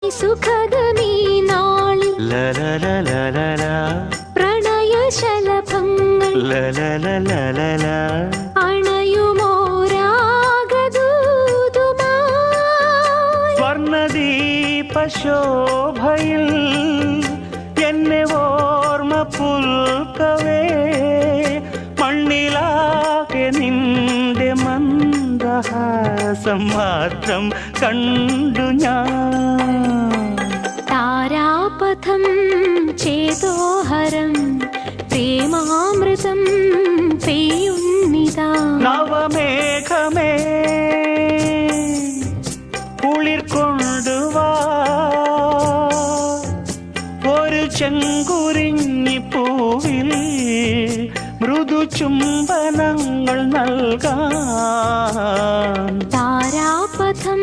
സുഖദമീ നാളിൽ പ്രണയശലഭങ്ങൾ അണയുമോരാഗദൂതുമായി സ്വർണദീപശോഭയിൽ എന്നെ ഓർമ്മ പുൽക്കവേ മണ്ണിലാകെ നിന്റെ മന്ദഹാസം മാത്രം കണ്ടു ഞാൻ. താരാപഥം ചേതോഹരം പ്രേമാമൃതം പെയ്യുന്നിതാ. നവമേഘമേ കുളിർ കൊണ്ടുവാ ഒരു ചെങ്കുരിഞ്ഞി പൂവിൽ മൃദു ചുംബനങ്ങൾ നൽകാൻ. താരാപഥം